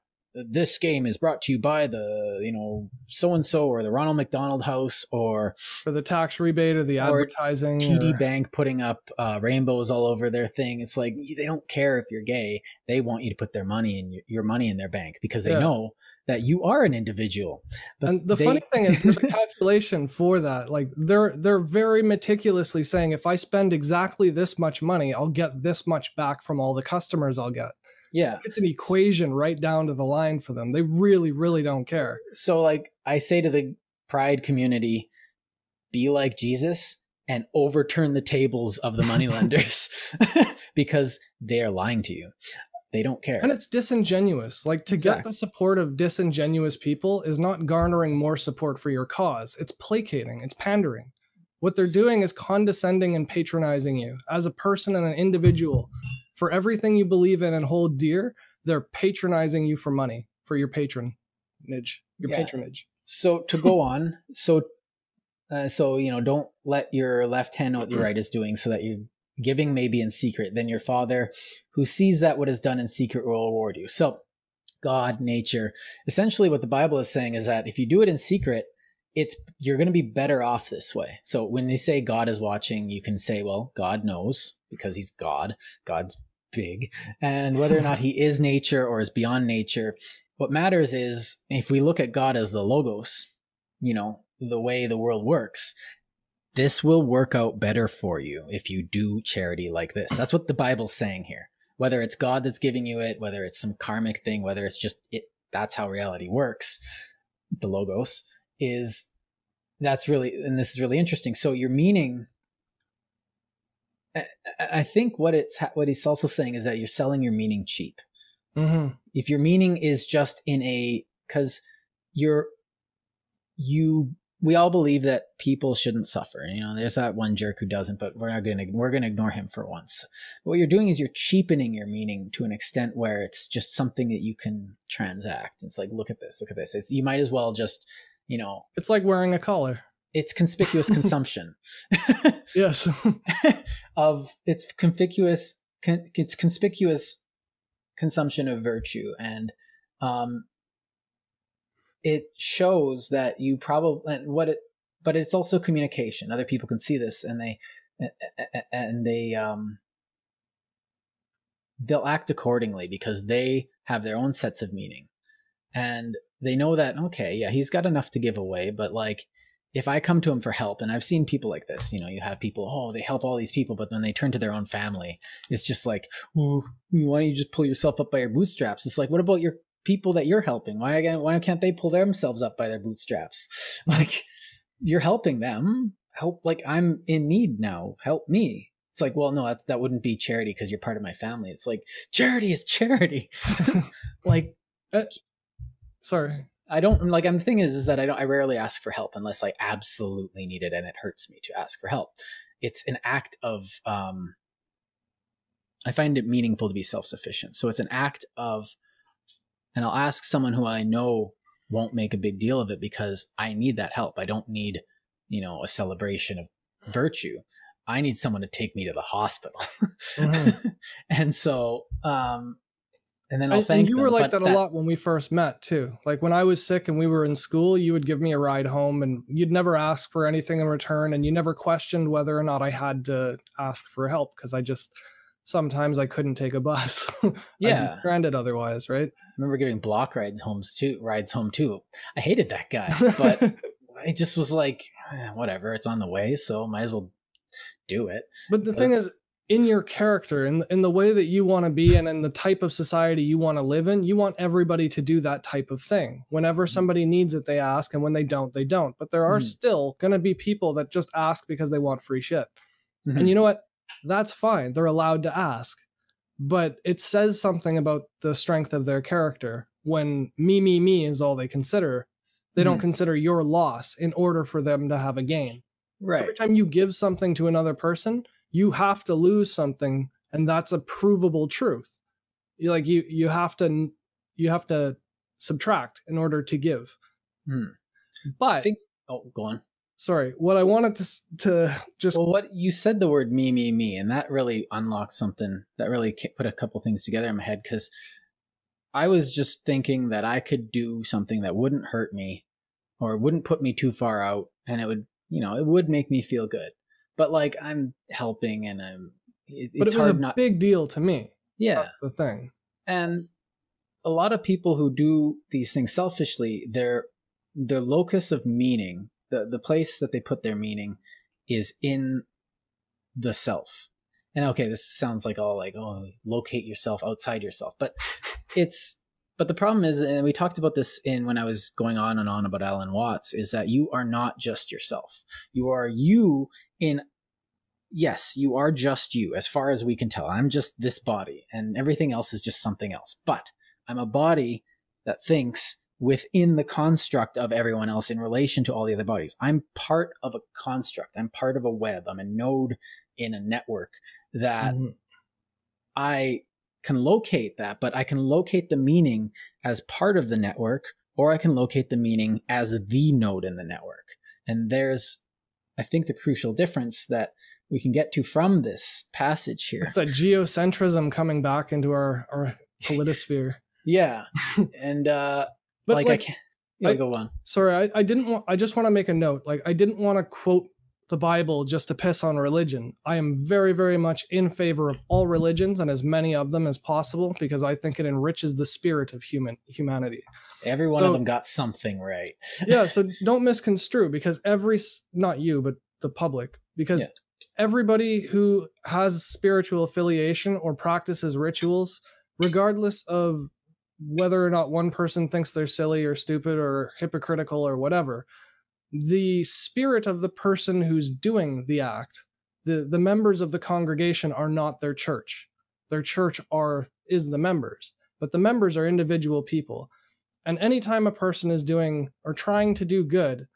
this game is brought to you by the, so-and-so, or the Ronald McDonald House, or for the tax rebate, or the advertising, TD Bank putting up rainbows all over their thing. It's like, they don't care if you're gay. They want you to put their money in their bank, because they know that you are an individual. But and the funny thing is, there's a calculation for that. They're very meticulously saying, if I spend exactly this much money, I'll get this much back from all the customers I'll get. Yeah. It's an equation right down to the line for them. They really, really don't care. So I say to the Pride community, be like Jesus and overturn the tables of the moneylenders, because they are lying to you. They don't care. And it's disingenuous. Get the support of disingenuous people is not garnering more support for your cause. It's placating. It's pandering. What they're doing is condescending and patronizing you as a person and an individual. For everything you believe in and hold dear, they're patronizing you for money, for your patronage. So to go on, don't let your left hand know what your right is doing, so that your giving may be in secret. Then your Father, who sees that what is done in secret, will reward you. So God, nature, essentially what the Bible is saying is that if you do it in secret, you're going to be better off this way. So when they say God is watching, you can say, well, God knows, because he's God. God's big. And whether or not he is nature or is beyond nature, what matters is, if we look at God as the Logos, the way the world works, this will work out better for you if you do charity like this. That's what the Bible's saying here. Whether it's God that's giving you it, whether it's some karmic thing, whether it's just it, that's how reality works. The Logos is, and this is really interesting. So your meaning, I think what he's also saying is that you're selling your meaning cheap. Mm-hmm. If your meaning is just because we all believe that people shouldn't suffer. You know, there's that one jerk who doesn't, but we're going to ignore him for once. What you're doing is you're cheapening your meaning to an extent where it's just something that you can transact. It's like, look at this. You might as well just, you know, it's like wearing a collar. It's conspicuous consumption. Yes. It's conspicuous consumption of virtue. And, it shows that you probably but it's also communication. Other people can see this and they'll act accordingly because they have their own sets of meaning, and they know that, okay, yeah, he's got enough to give away, but like, if I come to him for help, and I've seen people like this, you know, you have people, they help all these people, but then they turn to their own family. It's just like, why don't you just pull yourself up by your bootstraps? It's like, what about your people that you're helping? Why can't they pull themselves up by their bootstraps? Like, you're helping them. Help, like, I'm in need now. Help me. It's like, well, no, that wouldn't be charity because you're part of my family. It's like, charity is charity. Like, sorry. I don't like. And the thing is that I rarely ask for help unless I absolutely need it and it hurts me to ask for help. It's an act of. I find it meaningful to be self-sufficient. So it's an act of. And I'll ask someone who I know won't make a big deal of it because I need that help. I don't need, you know, a celebration of virtue. I need someone to take me to the hospital. Mm-hmm. And so, and then I'll thank them. You were like that a lot when we first met too. Like when I was sick and we were in school, you would give me a ride home and you'd never ask for anything in return. And you never questioned whether or not I had to ask for help because sometimes I couldn't take a bus. Yeah. I'd be stranded otherwise, right? I remember giving block rides home too. I hated that guy, but it just was like, whatever, it's on the way, so might as well do it. But the thing is, in your character, in the way that you want to be and in the type of society you want to live in, you want everybody to do that type of thing. Whenever somebody needs it, they ask, and when they don't, they don't. But there are still going to be people that just ask because they want free shit. Mm-hmm. And you know what? That's fine. They're allowed to ask. But it says something about the strength of their character when me is all they consider. They don't consider your loss in order for them to have a gain. Right. Every time you give something to another person, you have to lose something, and that's a provable truth. You have to subtract in order to give. But go on. Sorry, what I wanted to just... Well, what you said, the word me, and that really unlocked something that really put a couple things together in my head, because I was just thinking that I could do something that wouldn't hurt me or wouldn't put me too far out, and it would, it would make me feel good. But like, I'm helping, and but it was a big deal to me. Yeah. That's the thing. And a lot of people who do these things selfishly, their locus of meaning, the place that they put their meaning is in the self. And okay, this sounds like all like, locate yourself outside yourself. But but the problem is, and we talked about this when I was going on and on about Alan Watts, is that you are not just yourself. You are you yes, you are just you, as far as we can tell. I'm just this body, and everything else is just something else. But I'm a body that thinks within the construct of everyone else in relation to all the other bodies. I'm part of a construct. I'm part of a web. I'm a node in a network that I can locate that, but I can locate the meaning as part of the network, or I can locate the meaning as the node in the network. And there's, I think, the crucial difference that we can get to from this passage here. It's that geocentrism coming back into our politosphere. Yeah. And, but like go on. Sorry, I just want to make a note. Like, I didn't want to quote the Bible just to piss on religion. I am very, very much in favor of all religions and as many of them as possible, because I think it enriches the spirit of humanity. Every one of them got something right. Yeah, so don't misconstrue, because not you, but the public, because everybody who has spiritual affiliation or practices rituals, regardless of whether or not one person thinks they're silly or stupid or hypocritical or whatever, the spirit of the person who's doing the act, the members of the congregation are not their church. Their church is the members, but the members are individual people. And anytime a person is doing or trying to do good,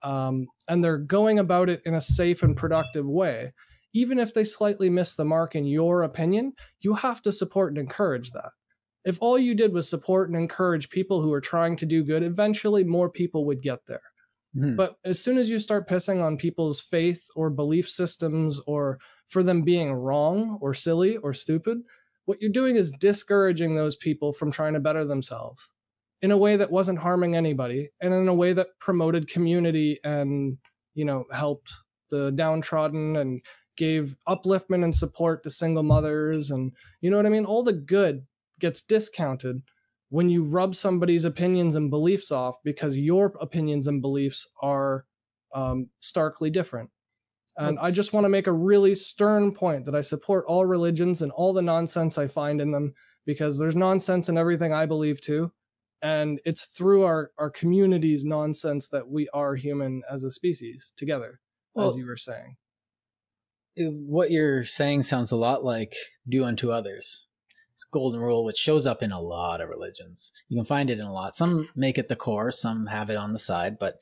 and they're going about it in a safe and productive way, even if they slightly miss the mark in your opinion, you have to support and encourage that. If all you did was support and encourage people who are trying to do good, eventually more people would get there. Mm-hmm. But as soon as you start pissing on people's faith or belief systems, or for them being wrong or silly or stupid, what you're doing is discouraging those people from trying to better themselves in a way that wasn't harming anybody, and in a way that promoted community and, helped the downtrodden and gave upliftment and support to single mothers. And you know what I mean? All the good gets discounted when you rub somebody's opinions and beliefs off because your opinions and beliefs are starkly different. And I just want to make a really stern point that I support all religions and all the nonsense I find in them, because there's nonsense in everything I believe too. And it's through our community's nonsense that we are human as a species together, as you were saying. What you're saying sounds a lot like do unto others. It's a golden rule, which shows up in a lot of religions. You can find it in a lot. Some make it the core, some have it on the side, but,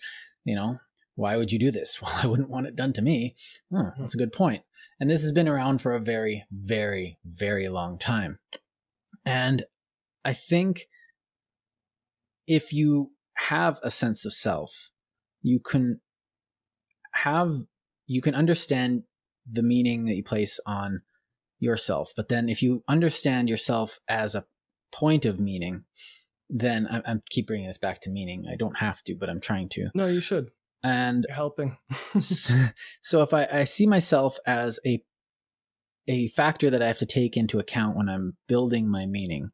why would you do this? Well, I wouldn't want it done to me. That's a good point. And this has been around for a very, very, very long time. And I think if you have a sense of self, you can understand the meaning that you place on yourself. But then if you understand yourself as a point of meaning, then I keep bringing this back to meaning. I don't have to, but I'm trying to. No, you should. And you're helping. So if I see myself as a factor that I have to take into account when I'm building my meaning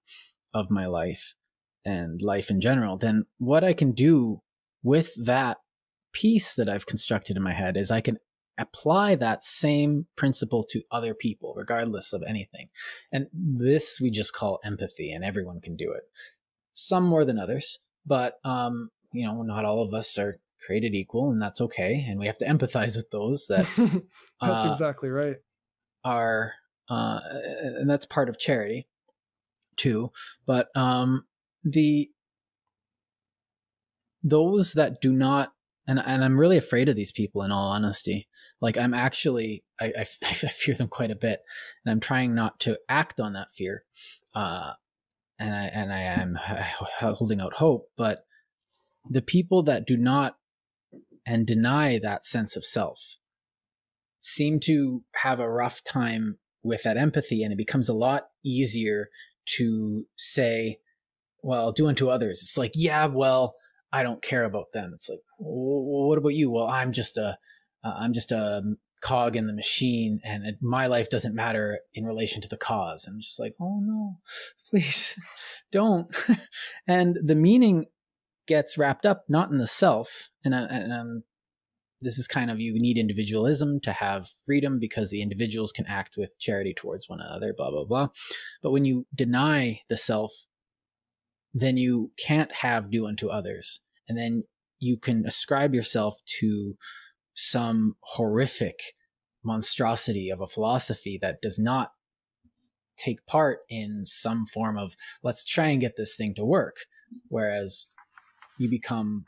of my life and life in general, then what I can do with that piece that I've constructed in my head is I can apply that same principle to other people, regardless of anything. And this we just call empathy, and everyone can do it. Some more than others, but not all of us are created equal, and that's okay. And we have to empathize with those that that's exactly right. And that's part of charity too. But those that do not, and I'm really afraid of these people, in all honesty. Like I'm actually, I fear them quite a bit, and I'm trying not to act on that fear. And I am holding out hope, but the people that do not and deny that sense of self seem to have a rough time with that empathy, and it becomes a lot easier to say, well, do unto others. It's like, yeah, well, I don't care about them. It's like, well, what about you? Well, I'm just a cog in the machine, and my life doesn't matter in relation to the cause. I'm just like, oh no, please don't. And the meaning gets wrapped up not in the self, and this is kind of, you need individualism to have freedom, because the individuals can act with charity towards one another, blah blah blah. But when you deny the self, then you can't have do unto others, and then you can ascribe yourself to some horrific monstrosity of a philosophy that does not take part in some form of, let's try and get this thing to work. Whereas you become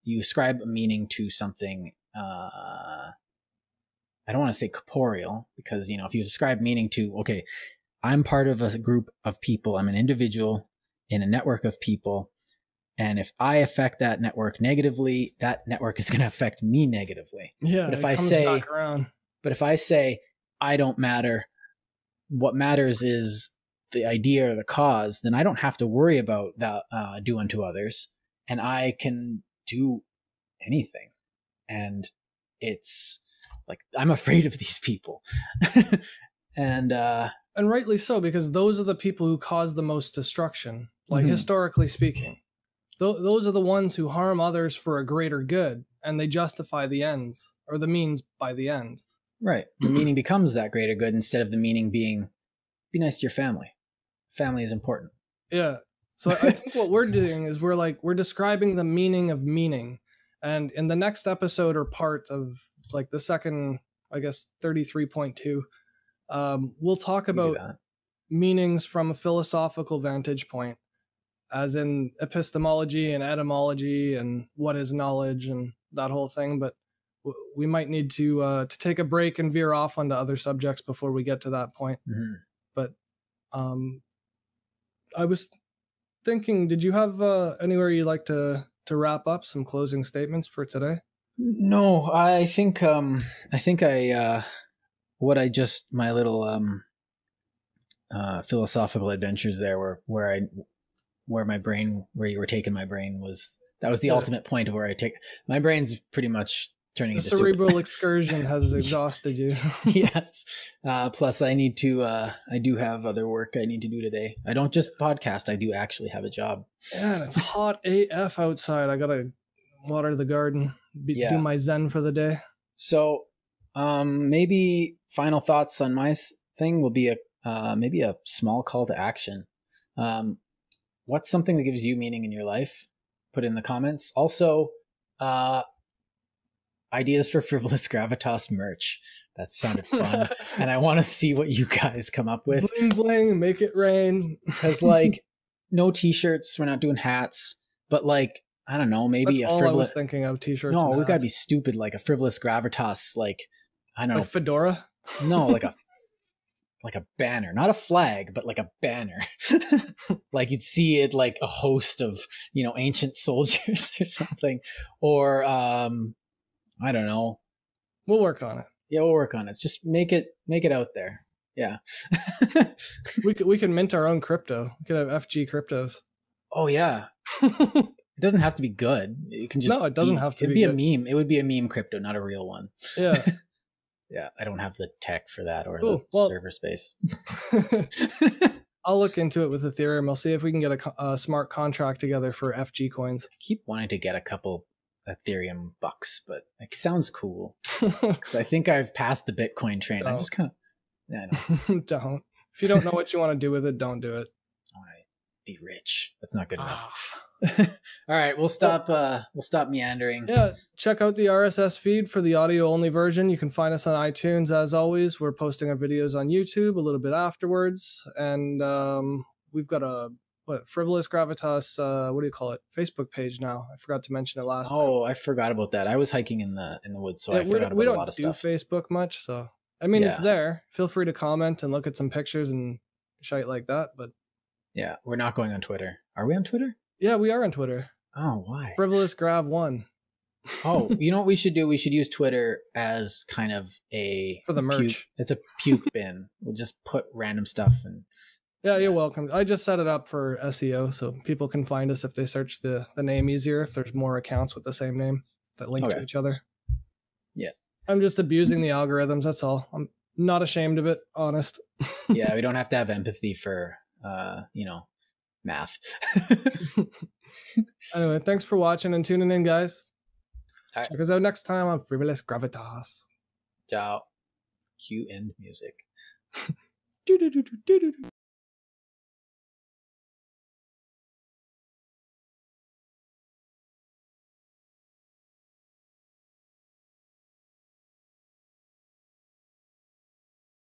you ascribe a meaning to something, I don't want to say corporeal, because, if you ascribe meaning to, okay, I'm part of a group of people, I'm an individual in a network of people, and if I affect that network negatively, that network is going to affect me negatively. Yeah. But if I say I don't matter, what matters is the idea or the cause, then I don't have to worry about that do unto others, and I can do anything. And it's like, I'm afraid of these people. And rightly so, because those are the people who cause the most destruction, like historically speaking. Those are the ones who harm others for a greater good, and they justify the ends, or the means by the end. Right. The meaning becomes that greater good, instead of the meaning being, be nice to your family. Family is important. Yeah. So I think what we're doing is we're describing the meaning of meaning. And in the next episode, or part of like the second I guess 33.2. We'll talk about meanings from a philosophical vantage point, as in epistemology and etymology and what is knowledge and that whole thing. But we might need to take a break and veer off onto other subjects before we get to that point. Mm-hmm. But I was thinking, did you have anywhere you'd like to wrap up, some closing statements for today? No, I think my little philosophical adventures there where you were taking my brain that was the ultimate point of where my brain's pretty much turning into cerebral excursion has exhausted you. Yes. Plus I do have other work I need to do today. I don't just podcast, I do actually have a job. Yeah, and it's hot AF outside. I gotta water the garden, do my zen for the day. So maybe final thoughts on my thing will be maybe a small call to action. What's something that gives you meaning in your life? Put in the comments. Also, ideas for Frivolous Gravitas merch. That sounded fun. And I want to see what you guys come up with. Bling bling, make it rain. Because no t-shirts, we're not doing hats, but I don't know, maybe that's all I was thinking of, t-shirts. No, we've got to be stupid, like a Frivolous Gravitas, I don't know. Fedora? No, like a banner, not a flag, but like a banner. You'd see it like a host of, ancient soldiers or something. Or I don't know. We'll work on it. Yeah, we'll work on it. Just make it out there. Yeah. we can mint our own crypto. We could have FG cryptos. Oh yeah. It doesn't have to be good. It can just it doesn't have to be good. A meme. It would be a meme crypto, not a real one. Yeah. Yeah, I don't have the tech for that or server space. I'll look into it with Ethereum. I'll see if we can get a smart contract together for FG coins. I keep wanting to get a couple Ethereum bucks, but it sounds cool. Because I think I've passed the Bitcoin train. Don't. I just kind of... Yeah, don't. If you don't know what you want to do with it, don't do it. I want to be rich. That's not good enough. All right, we'll stop meandering. Yeah, check out the RSS feed for the audio only version. You can find us on iTunes. As always, we're posting our videos on YouTube a little bit afterwards, and we've got a Frivolous Gravitas, what do you call it, Facebook page now. I forgot to mention it last time. I forgot about that. I was hiking in the woods, so I forgot about a lot of stuff. We don't do Facebook much, so I mean, it's there. Feel free to comment and look at some pictures and shite like that, but yeah, we're not going on Twitter. Are we on Twitter? Yeah, we are on Twitter. Oh, why? Frivolous Grav 1. Oh, you know what we should do? We should use Twitter as kind of for the merch. It's a puke bin. We'll just put random stuff and. Yeah, you're welcome. I just set it up for SEO so people can find us if they search the name easier. If there's more accounts with the same name that link to each other. Yeah. I'm just abusing the algorithms. That's all. I'm not ashamed of it. Honest. Yeah, we don't have to have empathy for math. Anyway, thanks for watching and tuning in, guys. Right. Check us out next time on Frivolous Gravitas. Ciao. Cue end music.